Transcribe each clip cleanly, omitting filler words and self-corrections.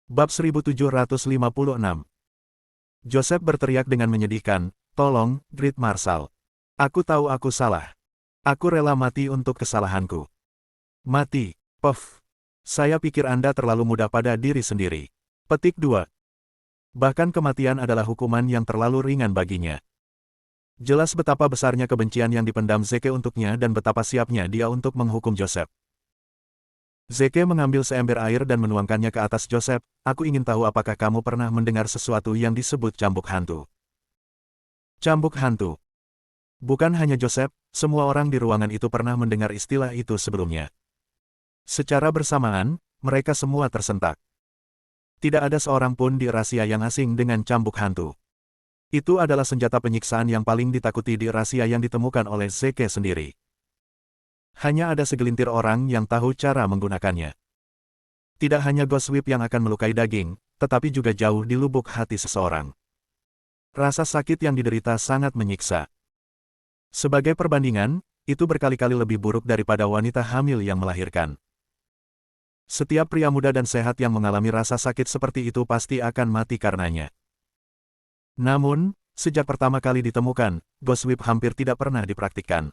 Bab 1756. Joseph berteriak dengan menyedihkan, "Tolong, Great Marshal. Aku tahu aku salah. Aku rela mati untuk kesalahanku." Mati, Puff. Saya pikir Anda terlalu mudah pada diri sendiri. Petik 2. Bahkan kematian adalah hukuman yang terlalu ringan baginya. Jelas betapa besarnya kebencian yang dipendam Zeke untuknya dan betapa siapnya dia untuk menghukum Joseph. Zeke mengambil seember air dan menuangkannya ke atas Joseph. "Aku ingin tahu apakah kamu pernah mendengar sesuatu yang disebut cambuk hantu." Cambuk hantu. Bukan hanya Joseph, semua orang di ruangan itu pernah mendengar istilah itu sebelumnya. Secara bersamaan, mereka semua tersentak. Tidak ada seorang pun di rahasia yang asing dengan cambuk hantu. Itu adalah senjata penyiksaan yang paling ditakuti di rahasia yang ditemukan oleh Zeke sendiri. Hanya ada segelintir orang yang tahu cara menggunakannya. Tidak hanya Ghost Whip yang akan melukai daging, tetapi juga jauh di lubuk hati seseorang. Rasa sakit yang diderita sangat menyiksa. Sebagai perbandingan, itu berkali-kali lebih buruk daripada wanita hamil yang melahirkan. Setiap pria muda dan sehat yang mengalami rasa sakit seperti itu pasti akan mati karenanya. Namun, sejak pertama kali ditemukan, Ghost Whip hampir tidak pernah dipraktikkan.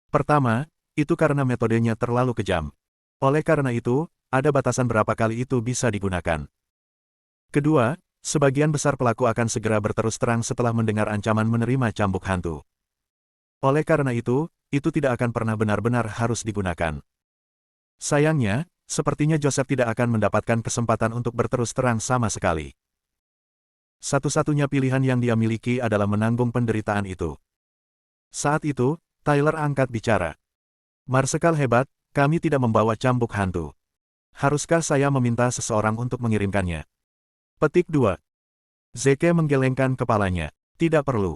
Pertama, itu karena metodenya terlalu kejam. Oleh karena itu, ada batasan berapa kali itu bisa digunakan. Kedua, sebagian besar pelaku akan segera berterus terang setelah mendengar ancaman menerima cambuk hantu. Oleh karena itu tidak akan pernah benar-benar harus digunakan. Sayangnya, sepertinya Joseph tidak akan mendapatkan kesempatan untuk berterus terang sama sekali. Satu-satunya pilihan yang dia miliki adalah menanggung penderitaan itu. Saat itu, Tyler angkat bicara. "Marsekal hebat, kami tidak membawa cambuk hantu. Haruskah saya meminta seseorang untuk mengirimkannya?" Petik 2. Zeke menggelengkan kepalanya. Tidak perlu.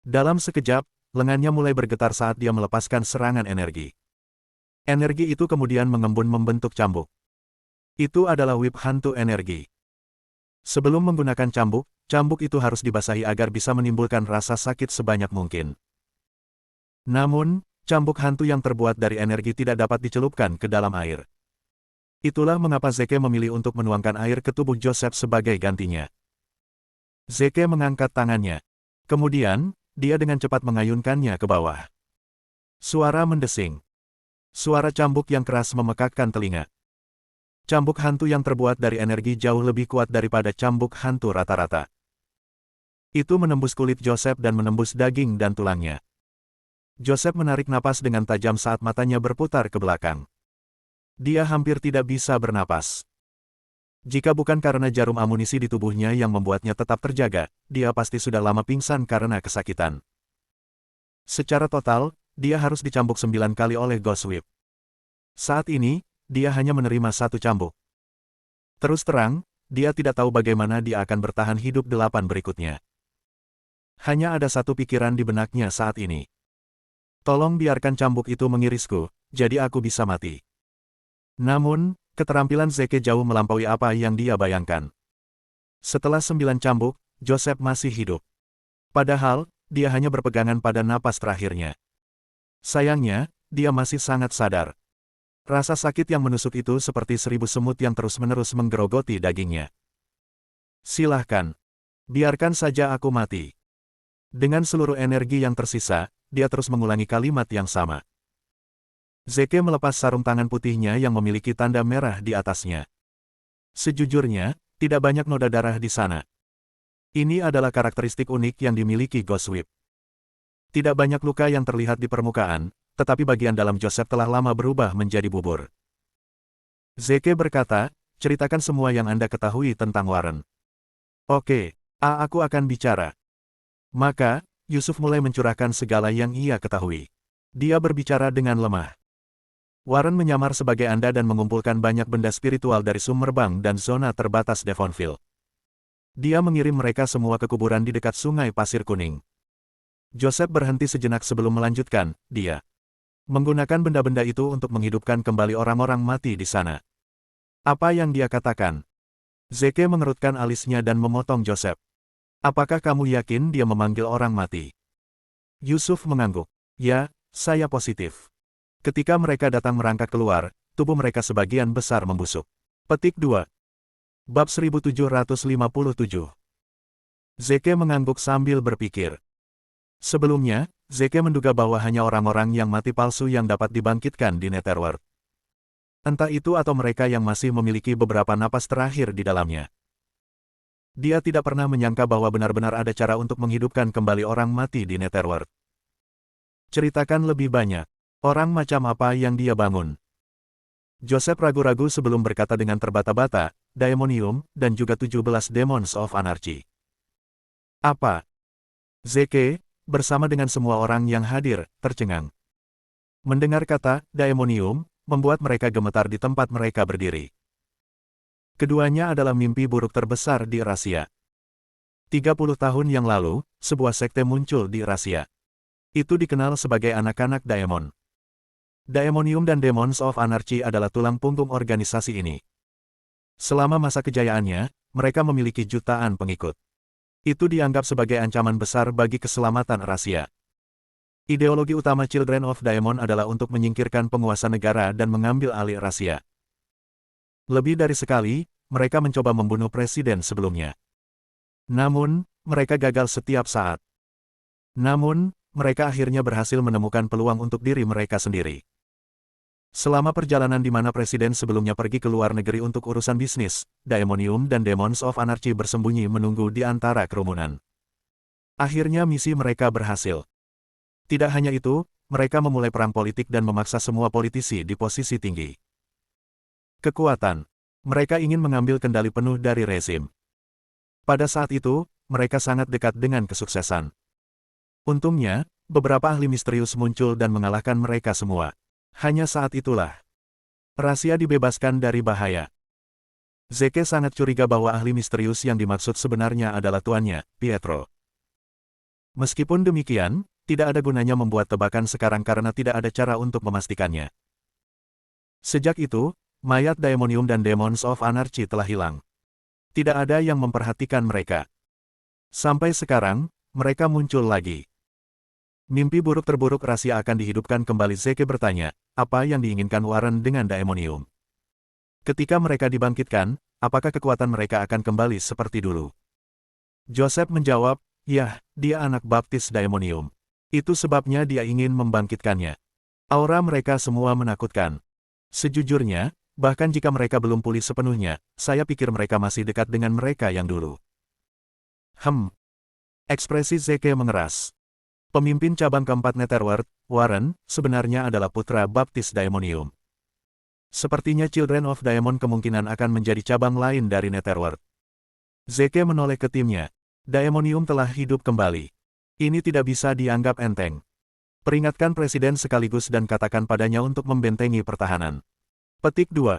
Dalam sekejap, lengannya mulai bergetar saat dia melepaskan serangan energi. Energi itu kemudian mengembun membentuk cambuk. Itu adalah whip hantu energi. Sebelum menggunakan cambuk itu harus dibasahi agar bisa menimbulkan rasa sakit sebanyak mungkin. Namun, cambuk hantu yang terbuat dari energi tidak dapat dicelupkan ke dalam air. Itulah mengapa Zeke memilih untuk menuangkan air ke tubuh Joseph sebagai gantinya. Zeke mengangkat tangannya. Kemudian, dia dengan cepat mengayunkannya ke bawah. Suara mendesing. Suara cambuk yang keras memekakkan telinga. Cambuk hantu yang terbuat dari energi jauh lebih kuat daripada cambuk hantu rata-rata. Itu menembus kulit Joseph dan menembus daging dan tulangnya. Joseph menarik napas dengan tajam saat matanya berputar ke belakang. Dia hampir tidak bisa bernapas. Jika bukan karena jarum amunisi di tubuhnya yang membuatnya tetap terjaga, dia pasti sudah lama pingsan karena kesakitan. Secara total, dia harus dicambuk 9 kali oleh Ghost Whip. Saat ini, dia hanya menerima 1 cambuk. Terus terang, dia tidak tahu bagaimana dia akan bertahan hidup 8 berikutnya. Hanya ada satu pikiran di benaknya saat ini. "Tolong biarkan cambuk itu mengirisku, jadi aku bisa mati." Namun, keterampilan Zeke jauh melampaui apa yang dia bayangkan. Setelah 9 cambuk, Joseph masih hidup. Padahal, dia hanya berpegangan pada napas terakhirnya. Sayangnya, dia masih sangat sadar. Rasa sakit yang menusuk itu seperti 1000 semut yang terus-menerus menggerogoti dagingnya. "Silahkan. Biarkan saja aku mati." Dengan seluruh energi yang tersisa, dia terus mengulangi kalimat yang sama. Zeke melepas sarung tangan putihnya yang memiliki tanda merah di atasnya. Sejujurnya, tidak banyak noda darah di sana. Ini adalah karakteristik unik yang dimiliki Ghost Whip. Tidak banyak luka yang terlihat di permukaan, tetapi bagian dalam Joseph telah lama berubah menjadi bubur. Zeke berkata, "Ceritakan semua yang Anda ketahui tentang Warren." "Oke, aku akan bicara." Maka, Yusuf mulai mencurahkan segala yang ia ketahui. Dia berbicara dengan lemah. "Warren menyamar sebagai Anda dan mengumpulkan banyak benda spiritual dari Summerbang dan zona terbatas Devonville. Dia mengirim mereka semua ke kuburan di dekat Sungai Pasir Kuning." Joseph berhenti sejenak sebelum melanjutkan, "Dia menggunakan benda-benda itu untuk menghidupkan kembali orang-orang mati di sana." "Apa yang dia katakan?" Zeke mengerutkan alisnya dan memotong Joseph. "Apakah kamu yakin dia memanggil orang mati?" Yusuf mengangguk. "Ya, saya positif. Ketika mereka datang merangkak keluar, tubuh mereka sebagian besar membusuk." Petik 2. Bab 1757. Zeke mengangguk sambil berpikir. Sebelumnya, Zeke menduga bahwa hanya orang-orang yang mati palsu yang dapat dibangkitkan di Netherworld. Entah itu atau mereka yang masih memiliki beberapa napas terakhir di dalamnya. Dia tidak pernah menyangka bahwa benar-benar ada cara untuk menghidupkan kembali orang mati di Netherworld. Ceritakan lebih banyak. Orang macam apa yang dia bangun? Joseph ragu-ragu sebelum berkata dengan terbata-bata, Daemonium, dan juga 17 Demons of Anarchy. Apa? Zeke, bersama dengan semua orang yang hadir, tercengang. Mendengar kata, Daemonium, membuat mereka gemetar di tempat mereka berdiri. Keduanya adalah mimpi buruk terbesar di Eurasia. 30 tahun yang lalu, sebuah sekte muncul di Eurasia. Itu dikenal sebagai anak-anak Daemon. Daemonium dan Demons of Anarchy adalah tulang punggung organisasi ini. Selama masa kejayaannya, mereka memiliki jutaan pengikut. Itu dianggap sebagai ancaman besar bagi keselamatan Eurasia. Ideologi utama Children of Daemon adalah untuk menyingkirkan penguasa negara dan mengambil alih Eurasia. Lebih dari sekali, mereka mencoba membunuh presiden sebelumnya. Namun, mereka gagal setiap saat. Namun, mereka akhirnya berhasil menemukan peluang untuk diri mereka sendiri. Selama perjalanan di mana presiden sebelumnya pergi ke luar negeri untuk urusan bisnis, Daemonium dan Demons of Anarchy bersembunyi menunggu di antara kerumunan. Akhirnya misi mereka berhasil. Tidak hanya itu, mereka memulai perang politik dan memaksa semua politisi di posisi tinggi. Kekuatan. Mereka ingin mengambil kendali penuh dari rezim. Pada saat itu, mereka sangat dekat dengan kesuksesan. Untungnya, beberapa ahli misterius muncul dan mengalahkan mereka semua. Hanya saat itulah rahasia dibebaskan dari bahaya. Zeke sangat curiga bahwa ahli misterius yang dimaksud sebenarnya adalah tuannya, Pietro. Meskipun demikian, tidak ada gunanya membuat tebakan sekarang karena tidak ada cara untuk memastikannya. Sejak itu, mayat Daemonium dan Demons of Anarchy telah hilang. Tidak ada yang memperhatikan mereka. Sampai sekarang, mereka muncul lagi. Mimpi buruk terburuk rahasia akan dihidupkan kembali. Zeke bertanya, apa yang diinginkan Warren dengan Daemonium? Ketika mereka dibangkitkan, apakah kekuatan mereka akan kembali seperti dulu? Joseph menjawab, yah, dia anak baptis Daemonium. Itu sebabnya dia ingin membangkitkannya. Aura mereka semua menakutkan. Sejujurnya, bahkan jika mereka belum pulih sepenuhnya, saya pikir mereka masih dekat dengan mereka yang dulu. Ekspresi Zeke mengeras. Pemimpin cabang keempat Netherworld, Warren, sebenarnya adalah putra baptis Daemonium. Sepertinya Children of Daemon kemungkinan akan menjadi cabang lain dari Netherworld. Zeke menoleh ke timnya. Daemonium telah hidup kembali. Ini tidak bisa dianggap enteng. Peringatkan presiden sekaligus dan katakan padanya untuk membentengi pertahanan. Petik 2.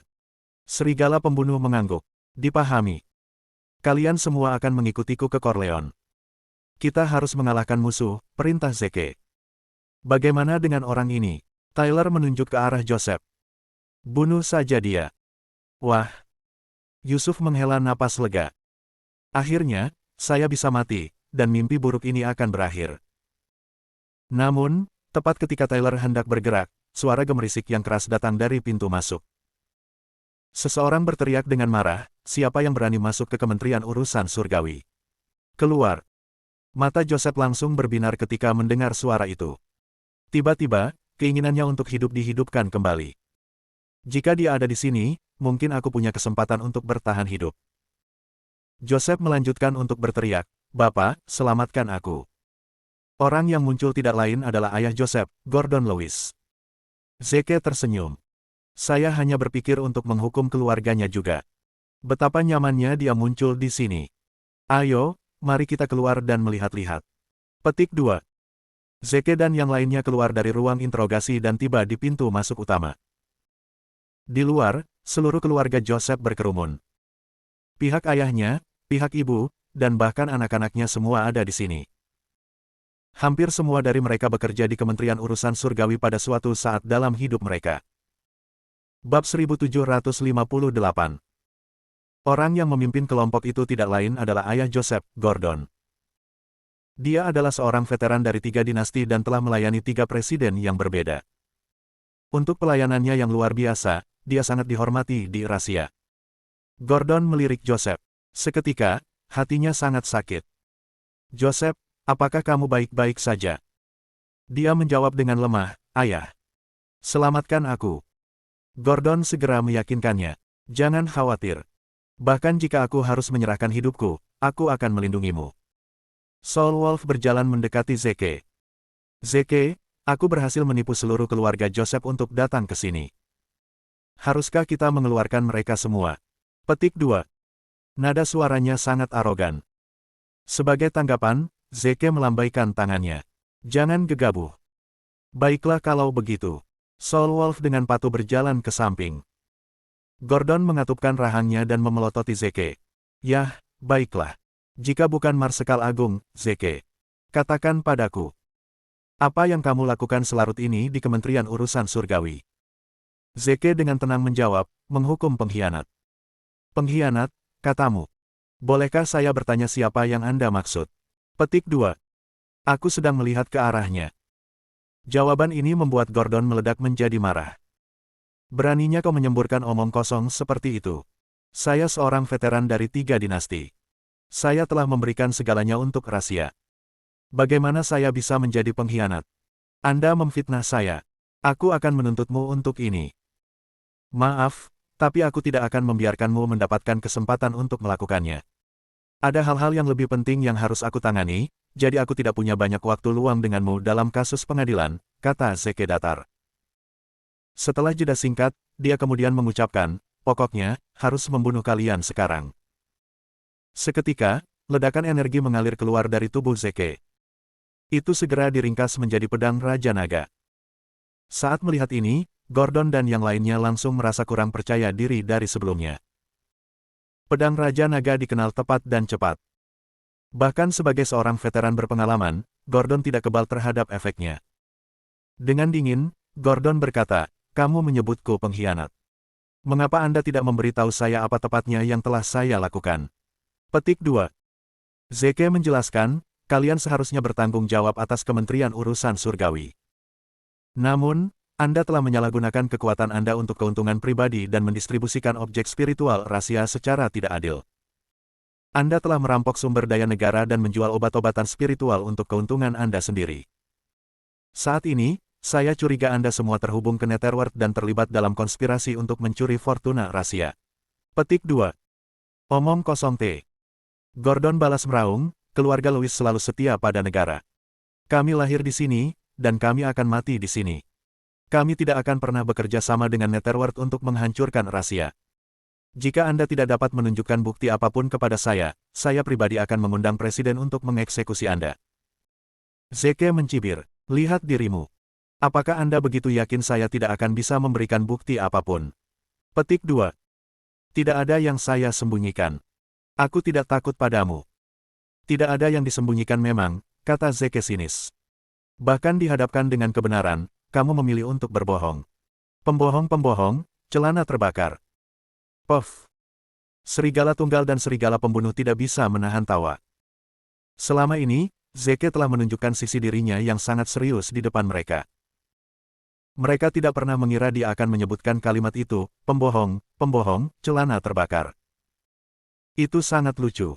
Serigala pembunuh mengangguk. Dipahami. Kalian semua akan mengikutiku ke Corleone. Kita harus mengalahkan musuh, perintah Zeke. Bagaimana dengan orang ini? Tyler menunjuk ke arah Joseph. Bunuh saja dia. Wah. Yusuf menghela napas lega. Akhirnya, saya bisa mati, dan mimpi buruk ini akan berakhir. Namun, tepat ketika Tyler hendak bergerak, suara gemerisik yang keras datang dari pintu masuk. Seseorang berteriak dengan marah, siapa yang berani masuk ke Kementerian Urusan Surgawi? Keluar. Mata Joseph langsung berbinar ketika mendengar suara itu. Tiba-tiba, keinginannya untuk hidup dihidupkan kembali. Jika dia ada di sini, mungkin aku punya kesempatan untuk bertahan hidup. Joseph melanjutkan untuk berteriak, Bapak, selamatkan aku. Orang yang muncul tidak lain adalah ayah Joseph, Gordon Lewis. Zeke tersenyum. Saya hanya berpikir untuk menghukum keluarganya juga. Betapa nyamannya dia muncul di sini. Ayo, mari kita keluar dan melihat-lihat. Petik 2. Zeke dan yang lainnya keluar dari ruang interogasi dan tiba di pintu masuk utama. Di luar, seluruh keluarga Joseph berkerumun. Pihak ayahnya, pihak ibu, dan bahkan anak-anaknya semua ada di sini. Hampir semua dari mereka bekerja di Kementerian Urusan Surgawi pada suatu saat dalam hidup mereka. Bab 1758. Orang yang memimpin kelompok itu tidak lain adalah ayah Joseph, Gordon. Dia adalah seorang veteran dari 3 dinasti dan telah melayani 3 presiden yang berbeda. Untuk pelayanannya yang luar biasa, dia sangat dihormati di Eurasia. Gordon melirik Joseph. Seketika, hatinya sangat sakit. Joseph, apakah kamu baik-baik saja? Dia menjawab dengan lemah, Ayah. Selamatkan aku. Gordon segera meyakinkannya. Jangan khawatir. Bahkan jika aku harus menyerahkan hidupku, aku akan melindungimu. Soul Wolf berjalan mendekati Zeke. Zeke, aku berhasil menipu seluruh keluarga Joseph untuk datang ke sini. Haruskah kita mengeluarkan mereka semua? Petik 2. Nada suaranya sangat arogan. Sebagai tanggapan, Zeke melambaikan tangannya. Jangan gegabah. Baiklah kalau begitu. Soul Wolf dengan patuh berjalan ke samping. Gordon mengatupkan rahangnya dan memelototi Zeke. Yah, baiklah. Jika bukan Marsekal Agung, Zeke. Katakan padaku. Apa yang kamu lakukan selarut ini di Kementerian Urusan Surgawi? Zeke dengan tenang menjawab, menghukum pengkhianat. Pengkhianat, katamu. Bolehkah saya bertanya siapa yang Anda maksud? Petik 2. Aku sedang melihat ke arahnya. Jawaban ini membuat Gordon meledak menjadi marah. Beraninya kau menyemburkan omong kosong seperti itu. Saya seorang veteran dari 3 dinasti. Saya telah memberikan segalanya untuk rahasia. Bagaimana saya bisa menjadi pengkhianat? Anda memfitnah saya. Aku akan menuntutmu untuk ini. Maaf, tapi aku tidak akan membiarkanmu mendapatkan kesempatan untuk melakukannya. Ada hal-hal yang lebih penting yang harus aku tangani, jadi aku tidak punya banyak waktu luang denganmu dalam kasus pengadilan, kata Zeke datar. Setelah jeda singkat, dia kemudian mengucapkan, pokoknya, harus membunuh kalian sekarang. Seketika, ledakan energi mengalir keluar dari tubuh Zeke. Itu segera diringkas menjadi pedang Raja Naga. Saat melihat ini, Gordon dan yang lainnya langsung merasa kurang percaya diri dari sebelumnya. Pedang Raja Naga dikenal tepat dan cepat. Bahkan sebagai seorang veteran berpengalaman, Gordon tidak kebal terhadap efeknya. Dengan dingin, Gordon berkata, kamu menyebutku pengkhianat. Mengapa Anda tidak memberitahu saya apa tepatnya yang telah saya lakukan? Petik 2. Zeke menjelaskan, kalian seharusnya bertanggung jawab atas Kementerian Urusan Surgawi. Namun, Anda telah menyalahgunakan kekuatan Anda untuk keuntungan pribadi dan mendistribusikan objek spiritual rahasia secara tidak adil. Anda telah merampok sumber daya negara dan menjual obat-obatan spiritual untuk keuntungan Anda sendiri. Saat ini, saya curiga Anda semua terhubung ke Netherworld dan terlibat dalam konspirasi untuk mencuri fortuna rahasia. Petik 2. Omong kosong T. Gordon balas meraung, keluarga Louis selalu setia pada negara. Kami lahir di sini, dan kami akan mati di sini. Kami tidak akan pernah bekerja sama dengan Netherworld untuk menghancurkan rahasia. Jika Anda tidak dapat menunjukkan bukti apapun kepada saya pribadi akan mengundang Presiden untuk mengeksekusi Anda. Zeke mencibir, lihat dirimu. Apakah Anda begitu yakin saya tidak akan bisa memberikan bukti apapun? Petik 2. Tidak ada yang saya sembunyikan. Aku tidak takut padamu. Tidak ada yang disembunyikan memang, kata Zeke sinis. Bahkan dihadapkan dengan kebenaran, kamu memilih untuk berbohong. Pembohong-pembohong, celana terbakar. Puff. Serigala tunggal dan serigala pembunuh tidak bisa menahan tawa. Selama ini, Zeke telah menunjukkan sisi dirinya yang sangat serius di depan mereka. Mereka tidak pernah mengira dia akan menyebutkan kalimat itu, pembohong, pembohong, celana terbakar. Itu sangat lucu.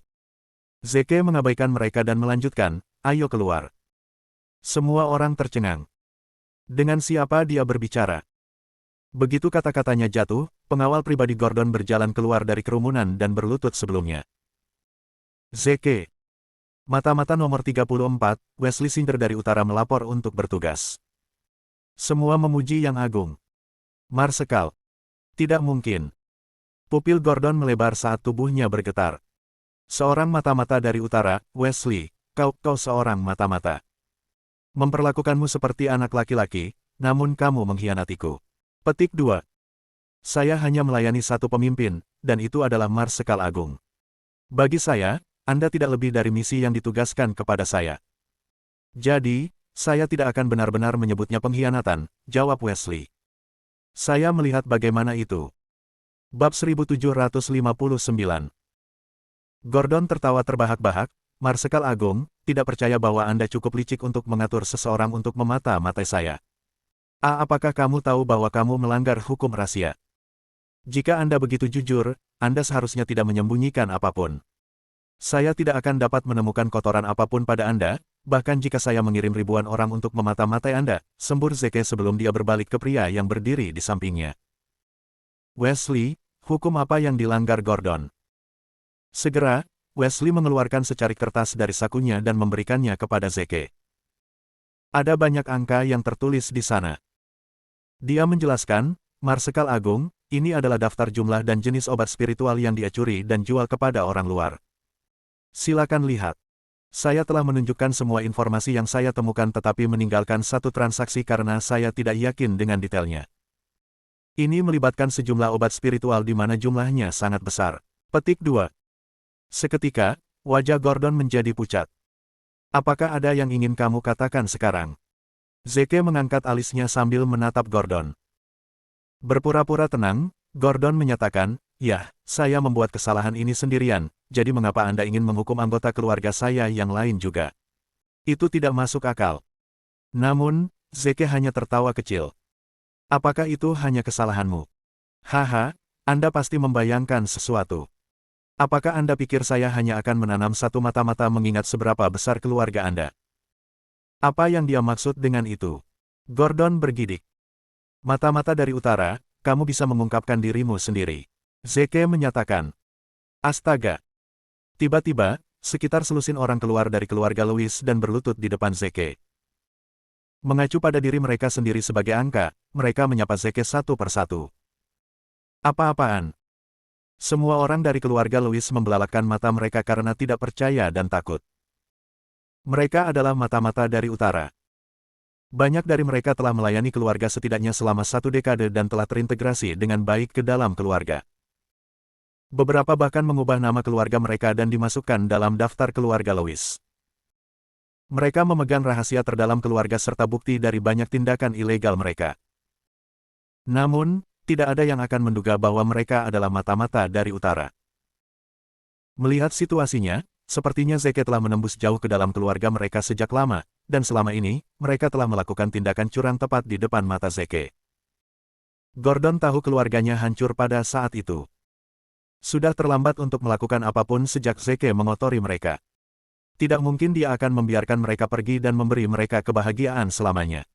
Zeke mengabaikan mereka dan melanjutkan, ayo keluar. Semua orang tercengang. Dengan siapa dia berbicara? Begitu kata-katanya jatuh, pengawal pribadi Gordon berjalan keluar dari kerumunan dan berlutut sebelumnya. Zeke. Mata-mata nomor 34, Wesley Singer dari utara melapor untuk bertugas. Semua memuji Yang Agung. Marsekal. Tidak mungkin. Pupil Gordon melebar saat tubuhnya bergetar. Seorang mata-mata dari utara, Wesley, kau seorang mata-mata. Memperlakukanmu seperti anak laki-laki, namun kamu mengkhianatiku. Petik 2. Saya hanya melayani satu pemimpin, dan itu adalah Marsekal Agung. Bagi saya, Anda tidak lebih dari misi yang ditugaskan kepada saya. Jadi, saya tidak akan benar-benar menyebutnya pengkhianatan, jawab Wesley. Saya melihat bagaimana itu. Bab 1759. Gordon tertawa terbahak-bahak, Marsekal Agung, tidak percaya bahwa Anda cukup licik untuk mengatur seseorang untuk memata-matai saya. Apakah kamu tahu bahwa kamu melanggar hukum rahasia? Jika Anda begitu jujur, Anda seharusnya tidak menyembunyikan apapun. Saya tidak akan dapat menemukan kotoran apapun pada Anda, bahkan jika saya mengirim ribuan orang untuk memata-matai Anda, sembur Zeke sebelum dia berbalik ke pria yang berdiri di sampingnya. Wesley, hukum apa yang dilanggar Gordon? Segera, Wesley mengeluarkan secarik kertas dari sakunya dan memberikannya kepada Zeke. Ada banyak angka yang tertulis di sana. Dia menjelaskan, Marsekal Agung, ini adalah daftar jumlah dan jenis obat spiritual yang dia curi dan jual kepada orang luar. Silakan lihat. Saya telah menunjukkan semua informasi yang saya temukan tetapi meninggalkan satu transaksi karena saya tidak yakin dengan detailnya. Ini melibatkan sejumlah obat spiritual di mana jumlahnya sangat besar. Petik 2. Seketika, wajah Gordon menjadi pucat. Apakah ada yang ingin kamu katakan sekarang? Zeke mengangkat alisnya sambil menatap Gordon. Berpura-pura tenang, Gordon menyatakan, "Ya, saya membuat kesalahan ini sendirian, jadi mengapa Anda ingin menghukum anggota keluarga saya yang lain juga? Itu tidak masuk akal." Namun, Zeke hanya tertawa kecil. "Apakah itu hanya kesalahanmu? Haha, Anda pasti membayangkan sesuatu. Apakah Anda pikir saya hanya akan menanam satu mata-mata mengingat seberapa besar keluarga Anda? Apa yang dia maksud dengan itu?" Gordon bergidik. "Mata-mata dari utara, kamu bisa mengungkapkan dirimu sendiri." Zeke menyatakan. Astaga. Tiba-tiba, sekitar selusin orang keluar dari keluarga Louis dan berlutut di depan Zeke. Mengacu pada diri mereka sendiri sebagai angka, mereka menyapa Zeke satu persatu. Apa-apaan? Semua orang dari keluarga Louis membelalakkan mata mereka karena tidak percaya dan takut. Mereka adalah mata-mata dari utara. Banyak dari mereka telah melayani keluarga setidaknya selama 1 dekade dan telah terintegrasi dengan baik ke dalam keluarga. Beberapa bahkan mengubah nama keluarga mereka dan dimasukkan dalam daftar keluarga Louis. Mereka memegang rahasia terdalam keluarga serta bukti dari banyak tindakan ilegal mereka. Namun, tidak ada yang akan menduga bahwa mereka adalah mata-mata dari utara. Melihat situasinya, sepertinya Zeke telah menembus jauh ke dalam keluarga mereka sejak lama, dan selama ini, mereka telah melakukan tindakan curang tepat di depan mata Zeke. Gordon tahu keluarganya hancur pada saat itu. Sudah terlambat untuk melakukan apapun sejak Zeke mengotori mereka. Tidak mungkin dia akan membiarkan mereka pergi dan memberi mereka kebahagiaan selamanya.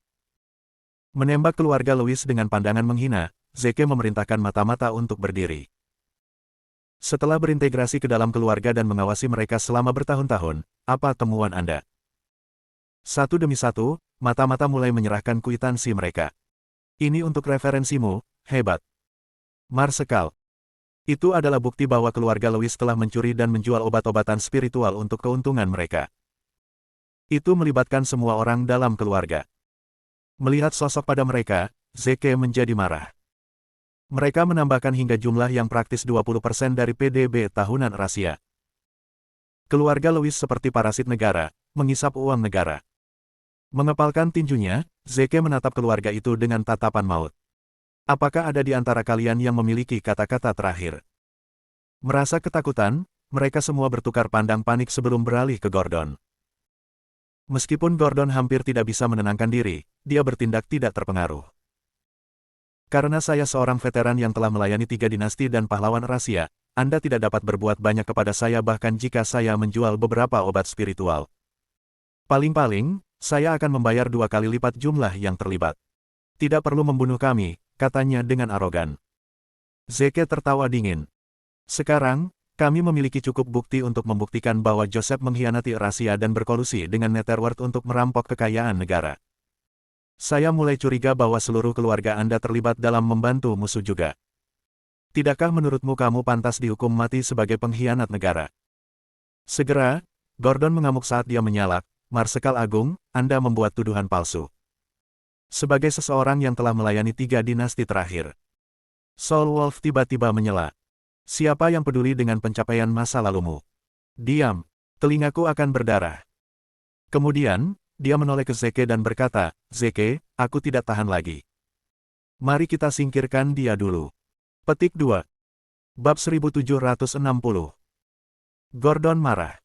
Menembak keluarga Louis dengan pandangan menghina, Zeke memerintahkan mata-mata untuk berdiri. Setelah berintegrasi ke dalam keluarga dan mengawasi mereka selama bertahun-tahun, apa temuan Anda? Satu demi satu, mata-mata mulai menyerahkan kwitansi mereka. Ini untuk referensimu, hebat. Marsekal. Itu adalah bukti bahwa keluarga Louis telah mencuri dan menjual obat-obatan spiritual untuk keuntungan mereka. Itu melibatkan semua orang dalam keluarga. Melihat sosok pada mereka, Zeke menjadi marah. Mereka menambahkan hingga jumlah yang praktis 20% dari PDB tahunan rahasia. Keluarga Louis seperti parasit negara, mengisap uang negara. Mengepalkan tinjunya, Zeke menatap keluarga itu dengan tatapan maut. Apakah ada di antara kalian yang memiliki kata-kata terakhir? Merasa ketakutan, mereka semua bertukar pandang panik sebelum beralih ke Gordon. Meskipun Gordon hampir tidak bisa menenangkan diri, dia bertindak tidak terpengaruh. Karena saya seorang veteran yang telah melayani 3 dinasti dan pahlawan rahasia, Anda tidak dapat berbuat banyak kepada saya bahkan jika saya menjual beberapa obat spiritual. Paling-paling, saya akan membayar 2 kali lipat jumlah yang terlibat. Tidak perlu membunuh kami, katanya dengan arogan. Zeke tertawa dingin. Sekarang, kami memiliki cukup bukti untuk membuktikan bahwa Joseph mengkhianati rahasia dan berkolusi dengan Netherworld untuk merampok kekayaan negara. Saya mulai curiga bahwa seluruh keluarga Anda terlibat dalam membantu musuh juga. Tidakkah menurutmu kamu pantas dihukum mati sebagai pengkhianat negara? Segera, Gordon mengamuk saat dia menyalak, Marsekal Agung, Anda membuat tuduhan palsu. Sebagai seseorang yang telah melayani 3 dinasti terakhir, Soul Wolf tiba-tiba menyela. Siapa yang peduli dengan pencapaian masa lalumu? Diam, telingaku akan berdarah. Kemudian, dia menoleh ke Zeke dan berkata, Zeke, aku tidak tahan lagi. Mari kita singkirkan dia dulu. Petik 2. Bab 1760. Gordon marah.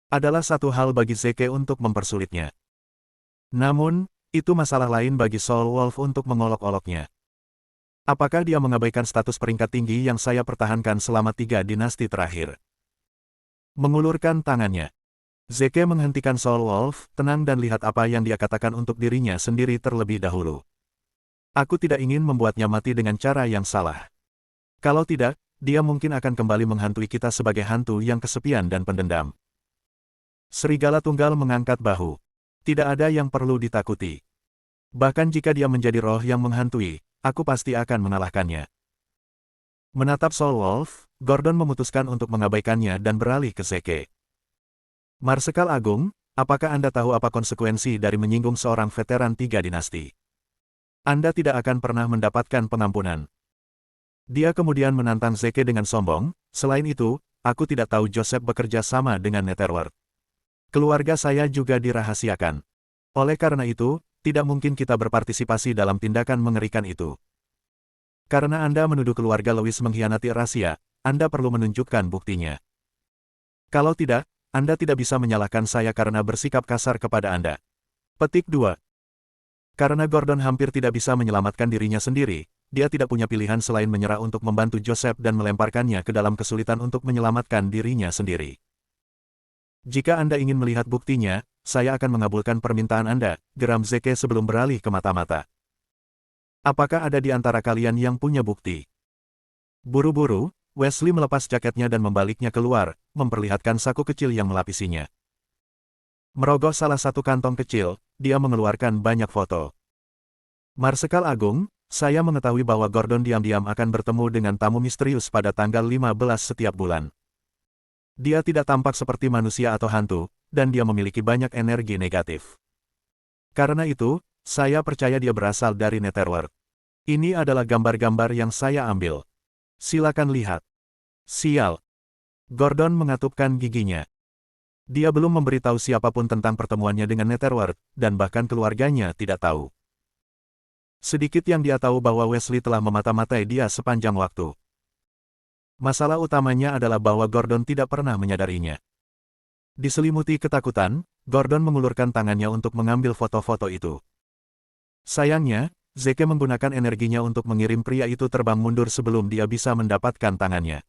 Adalah satu hal bagi Zeke untuk mempersulitnya. Namun, itu masalah lain bagi Soul Wolf untuk mengolok-oloknya. Apakah dia mengabaikan status peringkat tinggi yang saya pertahankan selama 3 dinasti terakhir? Mengulurkan tangannya, Zeke menghentikan Soul Wolf, tenang dan lihat apa yang dia katakan untuk dirinya sendiri terlebih dahulu. Aku tidak ingin membuatnya mati dengan cara yang salah. Kalau tidak, dia mungkin akan kembali menghantui kita sebagai hantu yang kesepian dan pendendam. Serigala Tunggal mengangkat bahu. Tidak ada yang perlu ditakuti. Bahkan jika dia menjadi roh yang menghantui, aku pasti akan mengalahkannya. Menatap Soul Wolf, Gordon memutuskan untuk mengabaikannya dan beralih ke Zeke. Marsekal Agung, apakah Anda tahu apa konsekuensi dari menyinggung seorang veteran 3 dinasti? Anda tidak akan pernah mendapatkan pengampunan. Dia kemudian menantang Zeke dengan sombong, selain itu, aku tidak tahu Joseph bekerja sama dengan Netherworld. Keluarga saya juga dirahasiakan. Oleh karena itu, tidak mungkin kita berpartisipasi dalam tindakan mengerikan itu. Karena Anda menuduh keluarga Lewis mengkhianati rahasia, Anda perlu menunjukkan buktinya. Kalau tidak, Anda tidak bisa menyalahkan saya karena bersikap kasar kepada Anda. Petik 2. Karena Gordon hampir tidak bisa menyelamatkan dirinya sendiri, dia tidak punya pilihan selain menyerah untuk membantu Joseph dan melemparkannya ke dalam kesulitan untuk menyelamatkan dirinya sendiri. Jika Anda ingin melihat buktinya, saya akan mengabulkan permintaan Anda, geram Zeke sebelum beralih ke mata-mata. Apakah ada di antara kalian yang punya bukti? Buru-buru, Wesley melepas jaketnya dan membaliknya keluar, memperlihatkan saku kecil yang melapisinya. Merogoh salah satu kantong kecil, dia mengeluarkan banyak foto. Marsekal Agung, saya mengetahui bahwa Gordon diam-diam akan bertemu dengan tamu misterius pada tanggal 15 setiap bulan. Dia tidak tampak seperti manusia atau hantu, dan dia memiliki banyak energi negatif. Karena itu, saya percaya dia berasal dari Netherworld. Ini adalah gambar-gambar yang saya ambil. Silakan lihat. Sial. Gordon mengatupkan giginya. Dia belum memberitahu siapapun tentang pertemuannya dengan Netherworld, dan bahkan keluarganya tidak tahu. Sedikit yang dia tahu bahwa Wesley telah memata-matai dia sepanjang waktu. Masalah utamanya adalah bahwa Gordon tidak pernah menyadarinya. Diselimuti ketakutan, Gordon mengulurkan tangannya untuk mengambil foto-foto itu. Sayangnya, Zeke menggunakan energinya untuk mengirim pria itu terbang mundur sebelum dia bisa mendapatkan tangannya.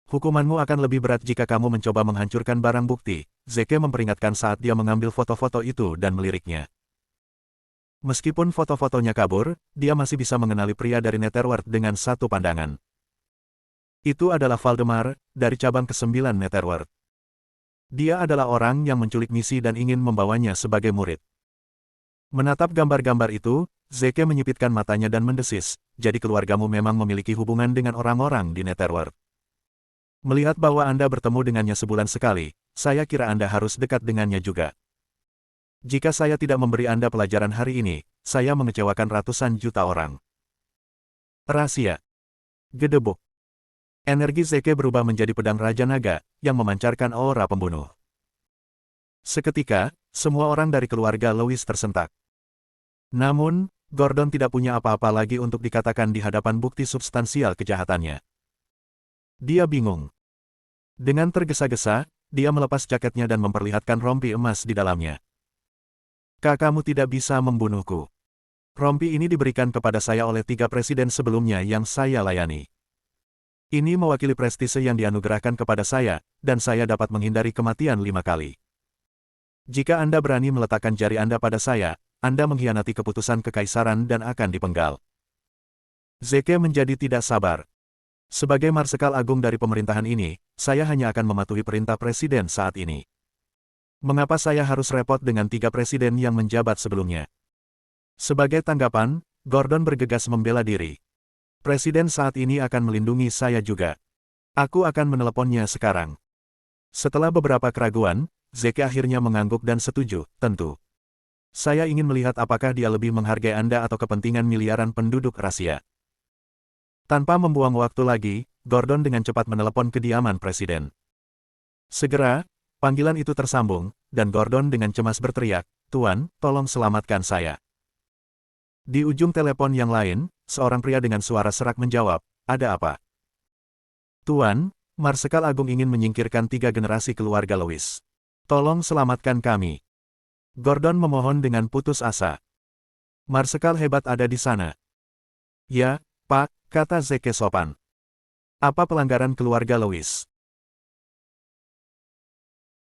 Hukumanmu akan lebih berat jika kamu mencoba menghancurkan barang bukti, Zeke memperingatkan saat dia mengambil foto-foto itu dan meliriknya. Meskipun foto-fotonya kabur, dia masih bisa mengenali pria dari Netherworld dengan satu pandangan. Itu adalah Valdemar, dari cabang ke-9 Netherworld. Dia adalah orang yang menculik misi dan ingin membawanya sebagai murid. Menatap gambar-gambar itu, Zeke menyipitkan matanya dan mendesis, jadi keluargamu memang memiliki hubungan dengan orang-orang di Netherworld. Melihat bahwa Anda bertemu dengannya sebulan sekali, saya kira Anda harus dekat dengannya juga. Jika saya tidak memberi Anda pelajaran hari ini, saya mengecewakan ratusan juta orang. Rahasia. Gedebuk. Energi Zeke berubah menjadi pedang Raja Naga, yang memancarkan aura pembunuh. Seketika, semua orang dari keluarga Lewis tersentak. Namun, Gordon tidak punya apa-apa lagi untuk dikatakan di hadapan bukti substansial kejahatannya. Dia bingung. Dengan tergesa-gesa, dia melepas jaketnya dan memperlihatkan rompi emas di dalamnya. Kamu tidak bisa membunuhku. Rompi ini diberikan kepada saya oleh 3 presiden sebelumnya yang saya layani. Ini mewakili prestise yang dianugerahkan kepada saya, dan saya dapat menghindari kematian 5 kali. Jika Anda berani meletakkan jari Anda pada saya, Anda mengkhianati keputusan kekaisaran dan akan dipenggal. Zeke menjadi tidak sabar. Sebagai Marsekal Agung dari pemerintahan ini, saya hanya akan mematuhi perintah presiden saat ini. Mengapa saya harus repot dengan 3 presiden yang menjabat sebelumnya? Sebagai tanggapan, Gordon bergegas membela diri. Presiden saat ini akan melindungi saya juga. Aku akan meneleponnya sekarang. Setelah beberapa keraguan, Zeke akhirnya mengangguk dan setuju, tentu. Saya ingin melihat apakah dia lebih menghargai Anda atau kepentingan miliaran penduduk rahasia. Tanpa membuang waktu lagi, Gordon dengan cepat menelepon kediaman presiden. Segera, panggilan itu tersambung, dan Gordon dengan cemas berteriak, "Tuan, tolong selamatkan saya." Di ujung telepon yang lain, seorang pria dengan suara serak menjawab, "Ada apa?" "Tuan, Marsekal Agung ingin menyingkirkan 3 generasi keluarga Lewis. Tolong selamatkan kami." Gordon memohon dengan putus asa. "Marsekal hebat ada di sana. Ya, Pak, kata Zeke sopan. Apa pelanggaran keluarga Louis?